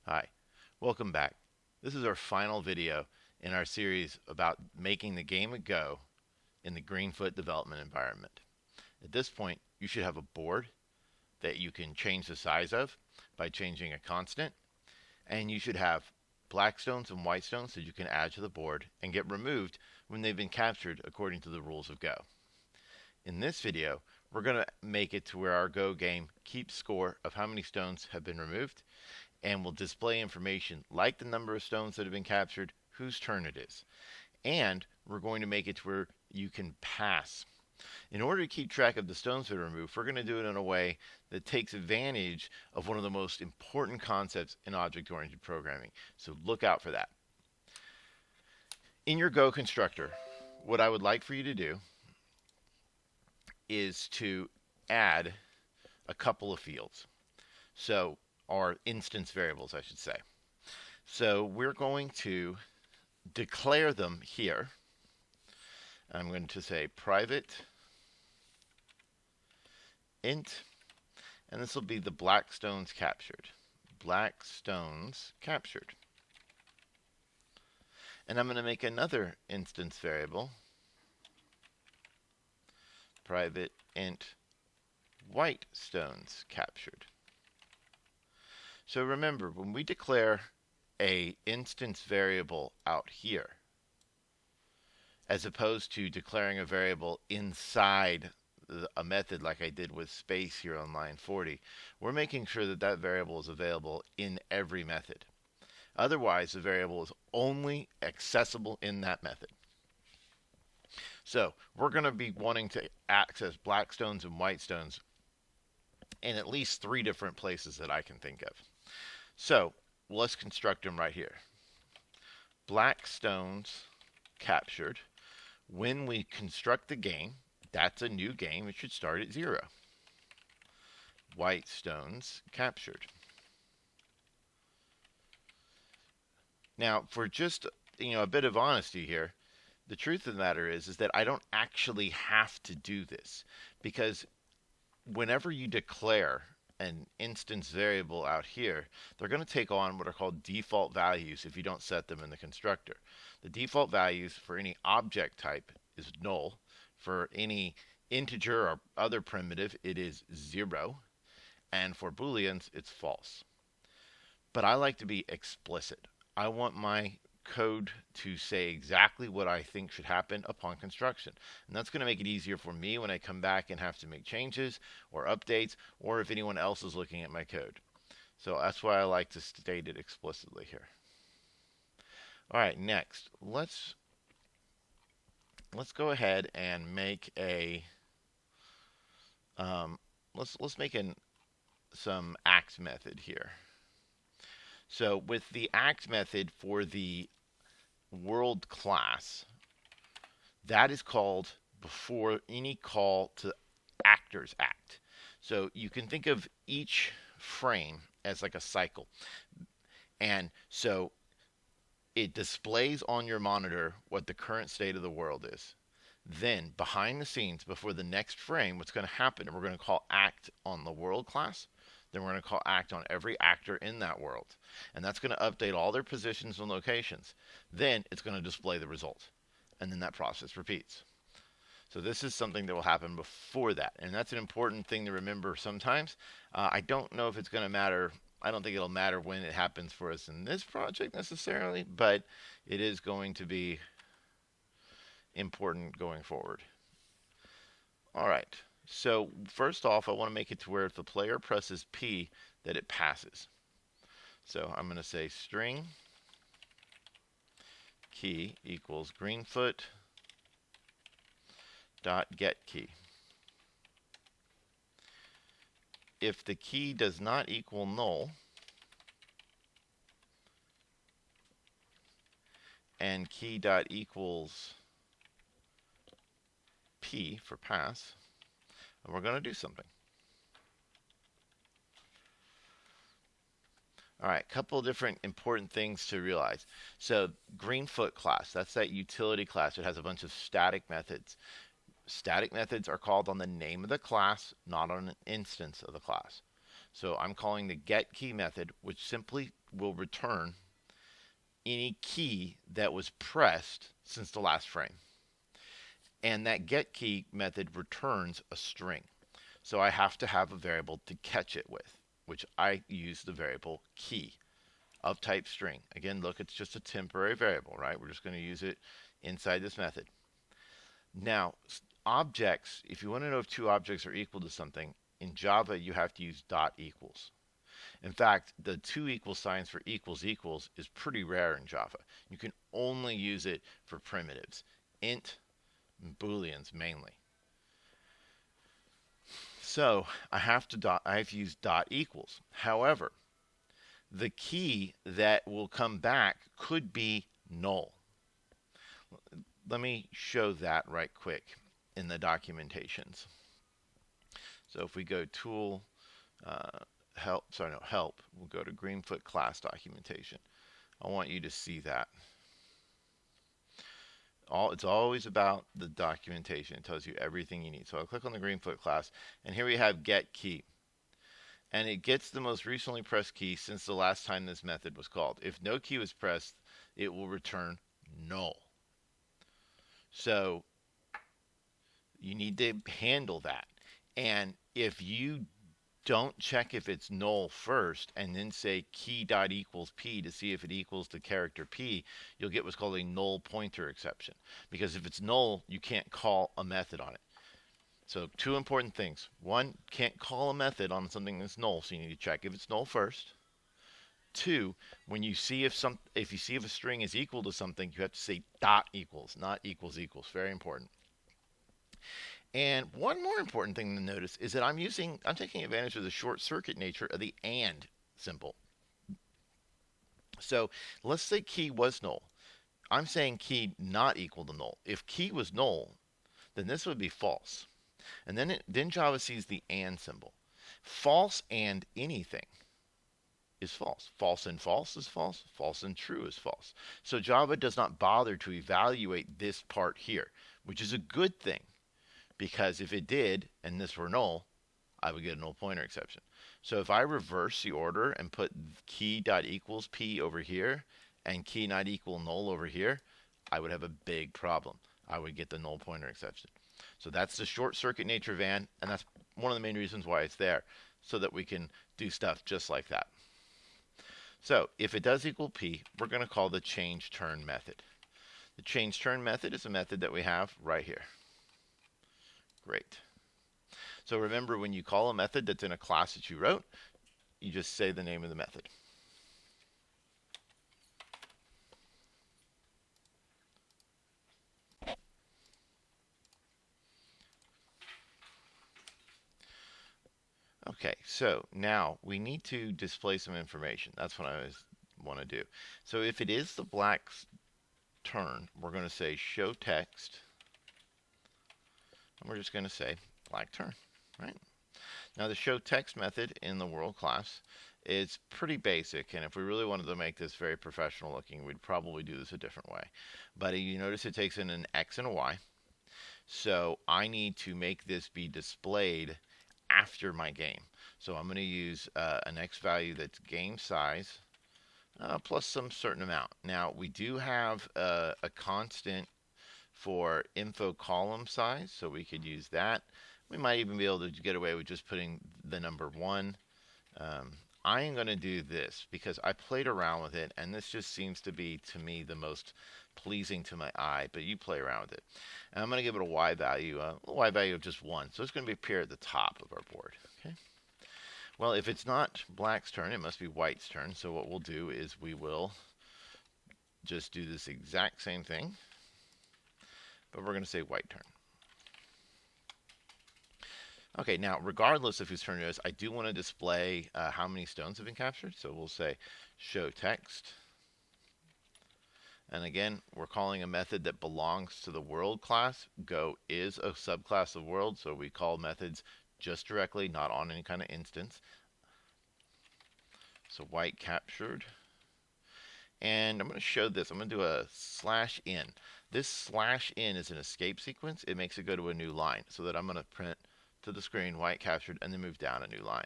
Hi, welcome back. This is our final video in our series about making the game a Go in the Greenfoot development environment. At this point, you should have a board that you can change the size of by changing a constant, and you should have black stones and white stones that you can add to the board and get removed when they've been captured according to the rules of Go. In this video, we're going to make it to where our Go game keeps score of how many stones have been removed and will display information like the number of stones that have been captured, whose turn it is. And we're going to make it to where you can pass. In order to keep track of the stones that are removed, we're going to do it in a way that takes advantage of one of the most important concepts in object-oriented programming. So look out for that. In your Go constructor, what I would like for you to do is to add a couple of fields. So, or instance variables, I should say. So we're going to declare them here. I'm going to say private int, and this will be the black stones captured. Black stones captured. And I'm going to make another instance variable, private int white stones captured. So remember, when we declare a instance variable out here, as opposed to declaring a variable inside a method like I did with space here on line 40, we're making sure that that variable is available in every method. Otherwise, the variable is only accessible in that method. So we're going to be wanting to access black stones and white stones in at least 3 different places that I can think of. So let's construct them right here. Black stones captured. When we construct the game, that's a new game. It should start at 0. White stones captured. Now, for just a bit of honesty here, the truth of the matter is that I don't actually have to do this, because whenever you declare an instance variable out here, they're going to take on what are called default values if you don't set them in the constructor. The default values for any object type is null. For any integer or other primitive, it is 0. And for booleans, it's false. But I like to be explicit. I want my code to say exactly what I think should happen upon construction. And that's going to make it easier for me when I come back and have to make changes or updates, or if anyone else is looking at my code. So that's why I like to state it explicitly here. All right, next, let's go ahead and make a let's make some act method here. So with the act method for the world class, that is called before any call to actors act. So you can think of each frame as like a cycle. And so it displays on your monitor what the current state of the world is. Then behind the scenes, before the next frame, what's going to happen, we're going to call act on the world class. Then we're going to call act on every actor in that world. And that's going to update all their positions and locations. Then it's going to display the result. And then that process repeats. So this is something that will happen before that. And that's an important thing to remember sometimes. I don't know if it's going to matter. I don't think it'll matter when it happens for us in this project necessarily, but it is going to be important going forward. All right. So first off, I want to make it to where if the player presses P, that it passes. So I'm going to say string key equals greenfoot dot get key. If the key does not equal null, and key dot equals P for pass, and we're going to do something. All right, a couple of different important things to realize. So Greenfoot class, that's that utility class that has a bunch of static methods. Static methods are called on the name of the class, not on an instance of the class. So I'm calling the get key method, which simply will return any key that was pressed since the last frame. And that get key method returns a string. So I have to have a variable to catch it with, which I use the variable key of type string. Again, look, it's just a temporary variable, right? We're just going to use it inside this method. Now, objects, if you want to know if two objects are equal to something, in Java you have to use dot equals. In fact, the two equal signs for equals equals is pretty rare in Java. You can only use it for primitives, int and booleans mainly. So I have to use dot equals. However, the key that will come back could be null. Let me show that right quick in the documentations. So if we go tool, help, we'll go to Greenfoot class documentation. I want you to see that. It's always about the documentation. It tells you everything you need. So I'll click on the Greenfoot class, and here we have get key. And it gets the most recently pressed key since the last time this method was called. If no key was pressed, it will return null. So you need to handle that. And if you don't check if it's null first and then say key dot equals p to see if it equals the character p, you'll get what's called a null pointer exception. Because if it's null, you can't call a method on it. So two important things. One, can't call a method on something that's null, so you need to check if it's null first. Two, when you see if you see if a string is equal to something, you have to say dot equals, not equals equals. Very important. And one more important thing to notice is that I'm taking advantage of the short circuit nature of the AND symbol. So let's say key was null. I'm saying key not equal to null. If key was null, then this would be false. And then Java sees the AND symbol. False and anything is false. False and false is false. False and true is false. So Java does not bother to evaluate this part here, which is a good thing. Because if it did, and this were null, I would get a null pointer exception. So if I reverse the order and put key dot equals p over here and key not equal null over here, I would have a big problem. I would get the null pointer exception. So that's the short circuit nature of AND, and that's one of the main reasons why it's there, so that we can do stuff just like that. So if it does equal p, we're going to call the change turn method. The change turn method is a method that we have right here. Great. So remember, when you call a method that's in a class that you wrote, you just say the name of the method. Okay, so now we need to display some information. That's what I want to do. So if it is the black's turn, we're going to say show text. And we're just going to say black turn, right? Now the show text method in the world class is pretty basic, and if we really wanted to make this very professional looking, we'd probably do this a different way. But you notice it takes in an X and a Y. So I need to make this be displayed after my game. So I'm going to use an X value that's game size plus some certain amount. Now we do have a constant for info column size, so we could use that. We might even be able to get away with just putting the number 1. I am going to do this because I played around with it, and this just seems to be, to me, the most pleasing to my eye, but you play around with it. And I'm going to give it a Y value of just 1. So it's going to appear at the top of our board. Okay. Well, if it's not black's turn, it must be white's turn. So what we'll do is we will just do this exact same thing, but we're going to say white turn. Okay, now regardless of whose turn it is, I do want to display how many stones have been captured. So we'll say show text. And again, we're calling a method that belongs to the world class. Go is a subclass of world, so we call methods just directly, not on any kind of instance. So white captured. And I'm going to show this. I'm going to do a /n. This /n is an escape sequence. It makes it go to a new line, so that I'm going to print to the screen white captured and then move down a new line.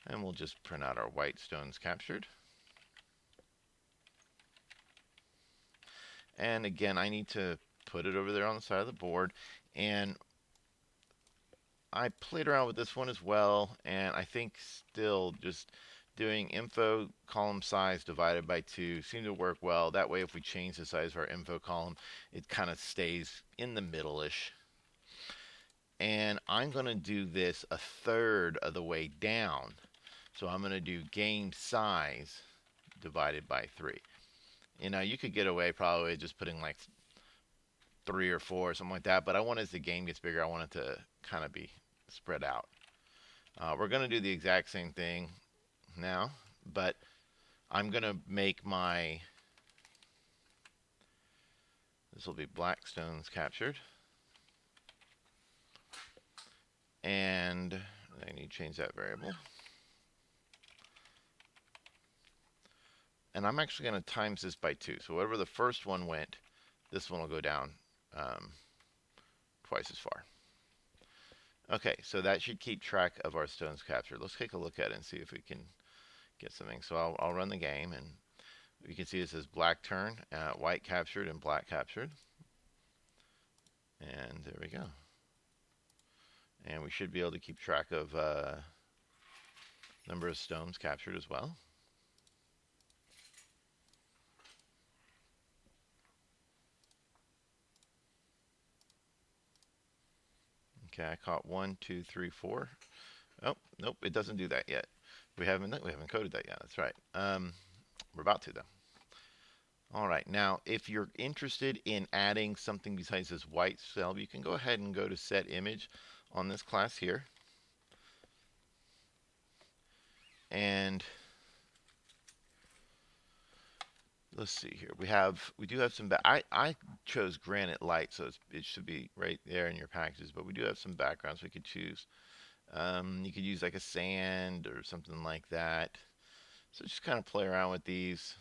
And we'll just print out our white stones captured. And again, I need to put it over there on the side of the board. And I played around with this one as well, and I think still just doing info column size divided by 2 seemed to work well. That way, if we change the size of our info column, it kind of stays in the middle-ish. And I'm going to do this a third of the way down. So I'm going to do game size divided by 3. You know, you could get away probably just putting like 3 or 4 or something like that, but I want as the game gets bigger, I want it to kind of be spread out. We're going to do the exact same thing now, but I'm going to make my, this will be black stones captured. And I need to change that variable. And I'm actually going to times this by 2. So whatever the first one went, this one will go down twice as far. Okay, so that should keep track of our stones captured. Let's take a look at it and see if we can get something. So I'll run the game, and you can see it says black turn, white captured, and black captured. And there we go. And we should be able to keep track of number of stones captured as well. Okay, I caught 1, 2, 3, 4. Oh, nope, it doesn't do that yet. We haven't coded that yet. That's right. We're about to though. All right, now if you're interested in adding something besides this white cell, you can go ahead and go to set image on this class here. And let's see here. We do have some. I chose granite light, so it should be right there in your packages. But we do have some backgrounds we could choose. You could use like a sand or something like that. So just kind of play around with these.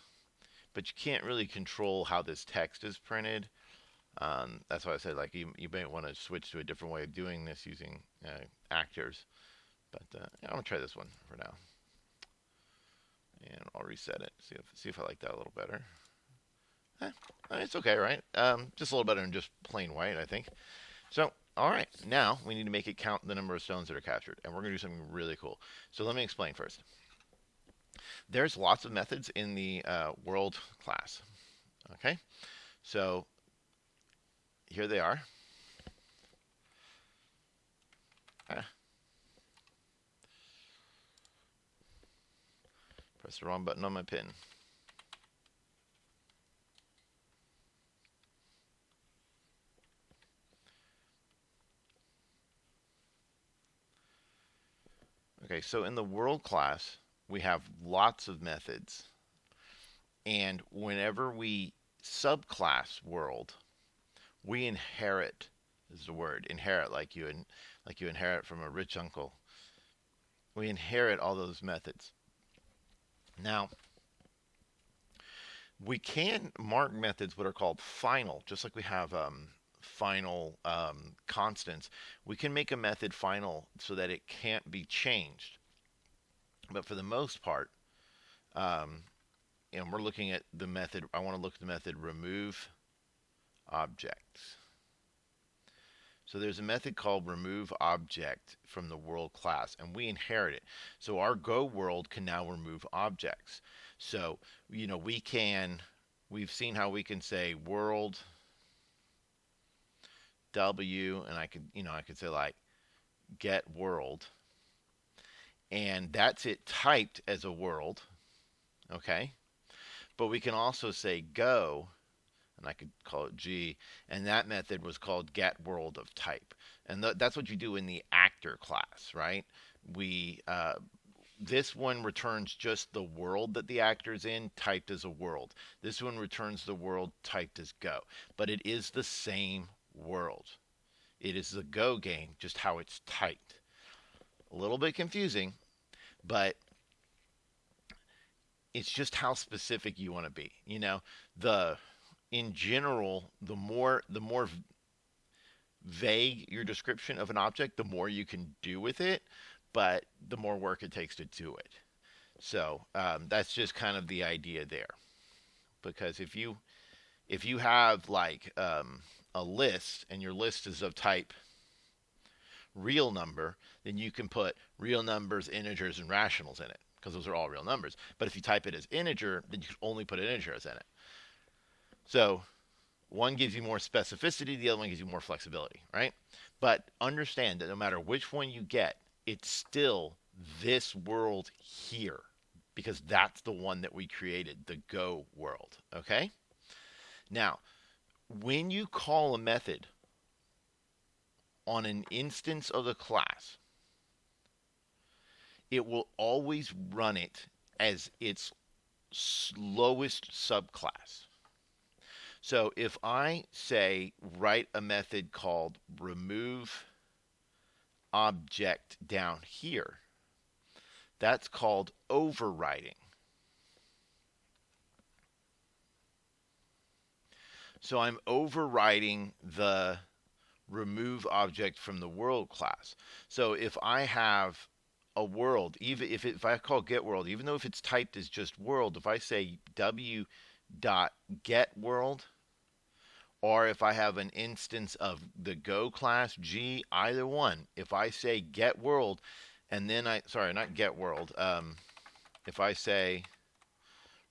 But you can't really control how this text is printed. That's why I said like you may want to switch to a different way of doing this using actors. But I'm gonna try this one for now. And I'll reset it. See if I like that a little better. It's okay, right? Just a little better than just plain white, I think. So, all right. Now we need to make it count the number of stones that are captured, and we're going to do something really cool. So let me explain first. There's lots of methods in the world class. Okay. So here they are. Press the wrong button on my pin. Okay, so in the world class, we have lots of methods. And whenever we subclass world, we inherit, is the word, inherit, like you inherit from a rich uncle. We inherit all those methods. Now, we can mark methods what are called final, just like we have final constants. We can make a method final so that it can't be changed. But for the most part, and we're looking at the method, I want to look at the method remove objects. So there's a method called remove object from the world class, and we inherit it. So our Go world can now remove objects. So, we've seen how we can say world W, and I could say like get world, and that's it typed as a world, okay? But we can also say go, and I could call it G, and that method was called get world of type. And that's what you do in the actor class, right? This one returns just the world that the actor's in, typed as a world. This one returns the world typed as go. But it is the same world. It is the Go game, just how it's typed. A little bit confusing, but it's just how specific you want to be. In general, the more vague your description of an object, the more you can do with it. but the more work it takes to do it. So that's just kind of the idea there. Because if you have like a list and your list is of type real number, then you can put real numbers, integers, and rationals in it because those are all real numbers. But if you type it as integer, then you can only put integers in it. So one gives you more specificity, the other one gives you more flexibility, right? But understand that no matter which one you get, it's still this world here because that's the one that we created, the Go world, okay? Now, when you call a method on an instance of the class, it will always run it as its slowest subclass. So if I say write a method called remove object down here, that's called overriding. So I'm overriding the remove object from the world class. So if I have a world, even if I call get world, even though if it's typed as just world, if I say w dot get world, or if I have an instance of the Go class G, either one, if I say get world, and then sorry, not get world, if I say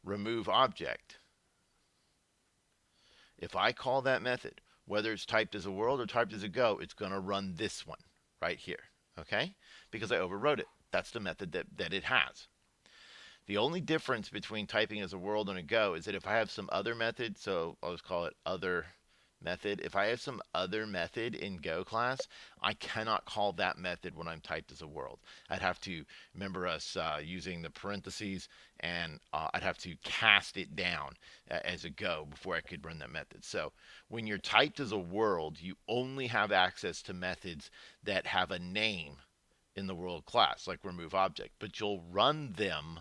remove object, if I call that method, whether it's typed as a world or typed as a Go, it's going to run this one right here, okay? Because I overrode it. That's the method that it has. The only difference between typing as a world and a Go is that if I have some other method, so I'll just call it other method. If I have some other method in Go class, I cannot call that method when I'm typed as a world. I'd have to remember us using the parentheses, and I'd have to cast it down as a Go before I could run that method. So when you're typed as a world, you only have access to methods that have a name in the world class, like remove object, but you'll run them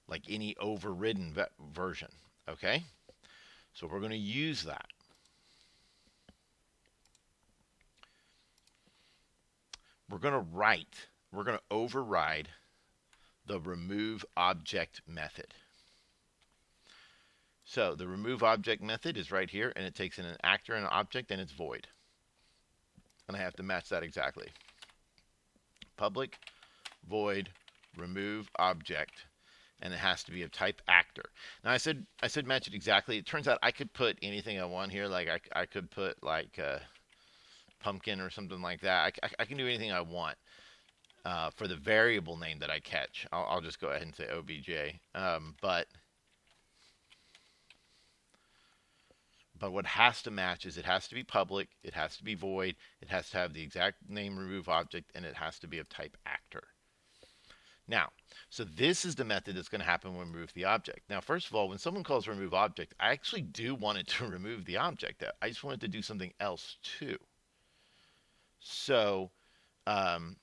like any overridden version, okay? So we're going to use that. We're going to override the remove object method. So the remove object method is right here, and it takes in an actor and an object, and it's void. And I have to match that exactly. Public, void, remove object, and it has to be of type actor. Now I said match it exactly. It turns out I could put anything I want here. Like I could put like pumpkin or something like that. I can do anything I want for the variable name that I catch. I'll just go ahead and say obj. But what has to match is it has to be public, it has to be void, it has to have the exact name remove object, and it has to be of type actor. Now, so this is the method that's going to happen when we remove the object. Now, first of all, when someone calls remove object, I actually do want it to remove the object. I just want it to do something else too. So I'm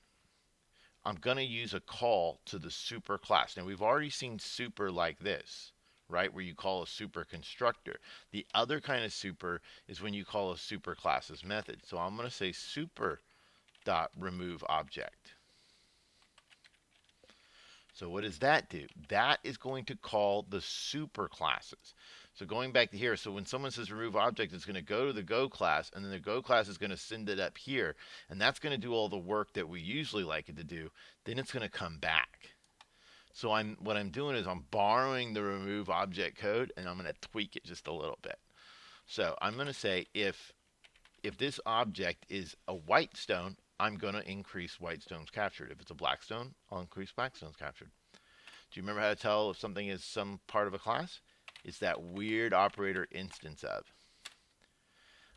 going to use a call to the super class. Now, we've already seen super like this, right, where you call a super constructor. The other kind of super is when you call a super class's method. So I'm going to say super dot remove object. So what does that do? That is going to call the super classes. So going back to here, so when someone says remove object, it's going to go to the Go class, and then the Go class is going to send it up here, and that's going to do all the work that we usually like it to do. Then it's going to come back. So what I'm doing is I'm borrowing the remove object code, and I'm going to tweak it just a little bit. So I'm going to say if this object is a white stone, I'm going to increase white stones captured. If it's a black stone, I'll increase black stones captured. Do you remember how to tell if something is some part of a class? It's that weird operator instance of.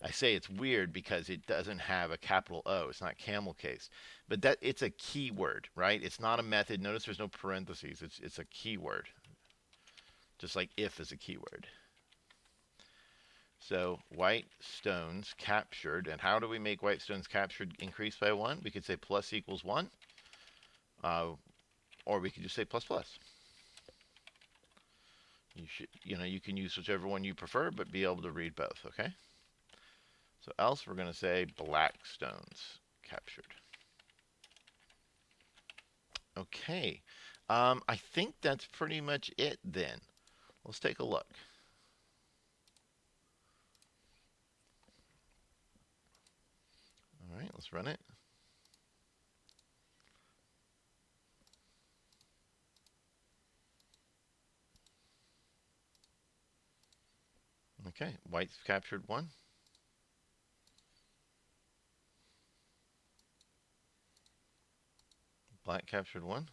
I say it's weird because it doesn't have a capital O. It's not camel case. But that it's a keyword, right? It's not a method. Notice there's no parentheses. It's a keyword. Just like if is a keyword. So white stones captured. And how do we make white stones captured increase by 1? We could say plus equals 1. Or we could just say plus plus. You can use whichever one you prefer, but be able to read both, okay? So else we're going to say black stones captured. Okay. I think that's pretty much it then. Let's take a look. All right, let's run it. Okay, white's captured one. Black captured one.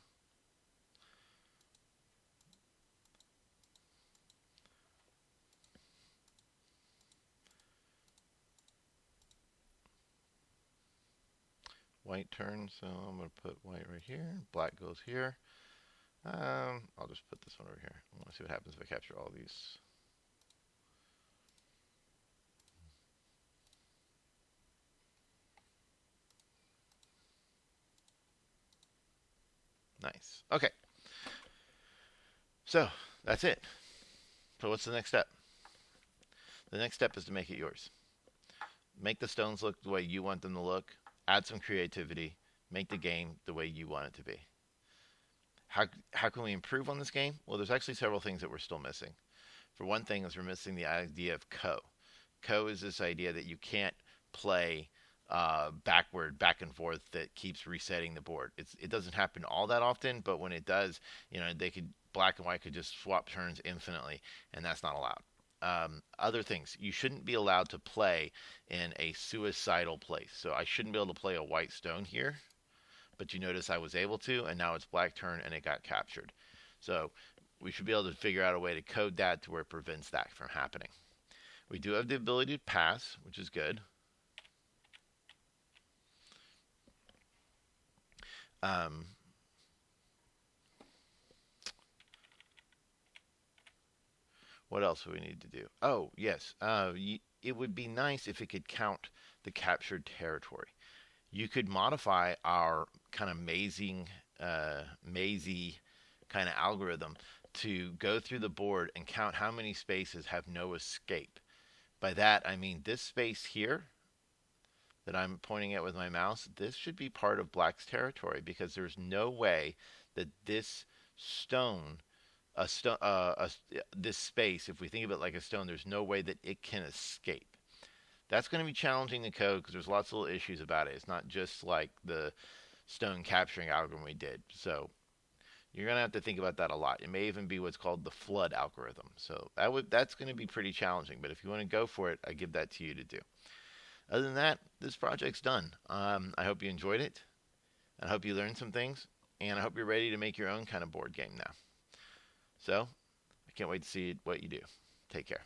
White turns, so I'm going to put white right here. Black goes here. I'll just put this one over here. I want to see what happens if I capture all these. Nice. Okay, so that's it. So what's the next step? The next step is to make it yours. Make the stones look the way you want them to look. Add some creativity. Make the game the way you want it to be. How can we improve on this game? Well, there's actually several things that we're still missing. For one thing, is we're missing the idea of ko. Ko is this idea that you can't play backward, back and forth that keeps resetting the board. It doesn't happen all that often, but when it does, they could black and white could just swap turns infinitely, and that's not allowed. Other things, you shouldn't be allowed to play in a suicidal place. So I shouldn't be able to play a white stone here, but you notice I was able to, and now it's black turn and it got captured. So we should be able to figure out a way to code that to where it prevents that from happening. We do have the ability to pass, which is good. Um, what else do we need to do? Oh, yes. It would be nice if it could count the captured territory. You could modify our kind of mazy kind of algorithm to go through the board and count how many spaces have no escape. By that, I mean this space here that I'm pointing at with my mouse, this should be part of black's territory because there's no way that this stone, this space, if we think of it like a stone, there's no way that it can escape. That's going to be challenging the code because there's lots of little issues about it. It's not just like the stone capturing algorithm we did. So you're going to have to think about that a lot. It may even be what's called the flood algorithm. So that's going to be pretty challenging. But if you want to go for it, I give that to you to do. Other than that, this project's done. I hope you enjoyed it. I hope you learned some things. And I hope you're ready to make your own kind of board game now. So I can't wait to see what you do. Take care.